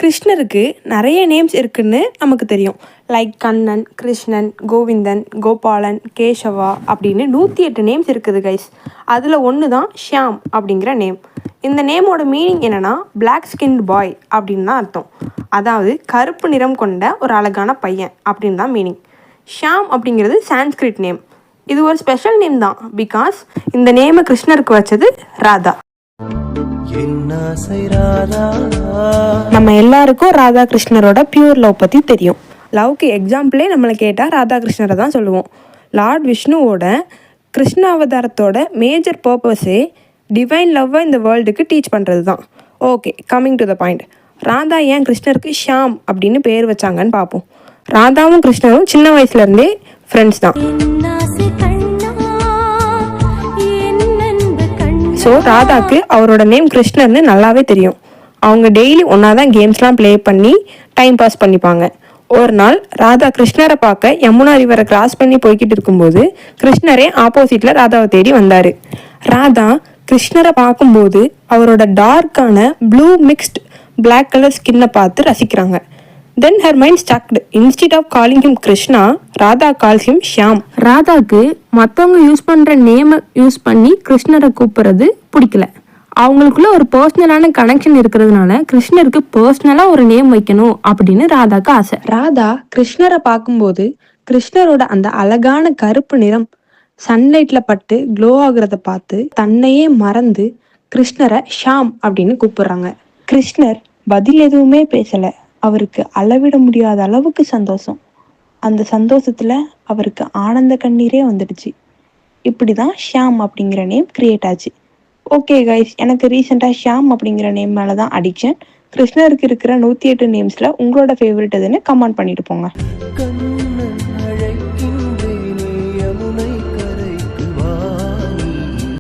கிருஷ்ணருக்கு நிறைய நேம்ஸ் இருக்குன்னு நமக்கு தெரியும். லைக் கண்ணன், கிருஷ்ணன், கோவிந்தன், கோபாலன், கேசவா அப்படின்னு 108 நேம்ஸ் இருக்குது கைஸ். அதில் ஒன்று தான் ஷியாம் அப்படிங்கிற நேம். இந்த நேமோட மீனிங் என்னென்னா பிளாக் ஸ்கின்டு பாய் அப்படின்னு தான் அர்த்தம். அதாவது கருப்பு நிறம் கொண்ட ஒரு அழகான பையன் அப்படின்னு தான் மீனிங். ஷியாம் அப்படிங்கிறது சான்ஸ்கிரிட் நேம். இது ஒரு ஸ்பெஷல் நேம் தான். பிகாஸ் இந்த நேமை கிருஷ்ணருக்கு வச்சது ராதா. நம்ம எல்லாருக்கும் ராதா கிருஷ்ணரோட பியூர் லவ் பற்றி தெரியும். லவ்க்கு எக்ஸாம்பிளே நம்மளை கேட்டால் ராதா கிருஷ்ணரை தான் சொல்லுவோம். லார்ட் விஷ்ணுவோட கிருஷ்ண அவதாரத்தோட மேஜர் பர்பஸே டிவைன் லவ்வை இந்த வேர்ல்டுக்கு டீச் பண்ணுறது தான். Okay, coming to the point. Radha ஏன் கிருஷ்ணருக்கு ஷியாம் அப்படின்னு பேர் வச்சாங்கன்னு பார்ப்போம். ராதாவும் கிருஷ்ணரும் சின்ன வயசுலேருந்தே ஃப்ரெண்ட்ஸ் தான். ஸோ ராதாக்கு அவரோட நேம் கிருஷ்ணர்னு நல்லாவே தெரியும். அவங்க டெய்லி ஒன்றா தான் கேம்ஸ்லாம் ப்ளே பண்ணி டைம் பாஸ் பண்ணிப்பாங்க. ஒரு நாள் ராதா கிருஷ்ணரை பார்க்க யமுனா ரிவரை கிராஸ் பண்ணி போய்கிட்டு இருக்கும்போது கிருஷ்ணரே ஆப்போசிட்டில் ராதாவை தேடி வந்தார். ராதா கிருஷ்ணரை பார்க்கும்போது அவரோட டார்க்கான ப்ளூ மிக்ஸ்ட் பிளாக் கலர் ஸ்கின்னை பார்த்து ரசிக்கிறாங்க. Then her mind stuck. Instead of calling him Krishna, Radha calls him Shyam. ராதாக்கு மற்றவங்க யூஸ் பண்ணுற நேமை யூஸ் பண்ணி கிருஷ்ணரை கூப்பிட்றது பிடிக்கல. அவங்களுக்குள்ள ஒரு பர்சனலான கனெக்ஷன் இருக்கிறதுனால கிருஷ்ணருக்கு பர்சனலாக ஒரு நேம் வைக்கணும் அப்படின்னு ராதாக்கு ஆசை. ராதா கிருஷ்ணரை பார்க்கும்போது கிருஷ்ணரோட அந்த அழகான கருப்பு நிறம் சன்லைட்டில் பட்டு க்ளோ ஆகுறத பார்த்து தன்னையே மறந்து கிருஷ்ணரை ஷாம் அப்படின்னு கூப்பிடுறாங்க. கிருஷ்ணர் பதில் எதுவுமே பேசலை. அவருக்கு அளவிட முடியாத அளவுக்கு சந்தோஷம். அந்த சந்தோஷத்தில் அவருக்கு ஆனந்த கண்ணீரே வந்துடுச்சு. இப்படி தான் ஷியாம் அப்படிங்கிற நேம் கிரியேட் ஆச்சு. ஓகே கைஸ், எனக்கு ரீசெண்டாக ஷியாம் அப்படிங்கிற நேம் மேலே தான் அடிக்ஷன். கிருஷ்ணருக்கு இருக்கிற 108 நேம்ஸில் உங்களோட ஃபேவரட் எதுன்னு கமெண்ட் பண்ணிட்டு போங்க.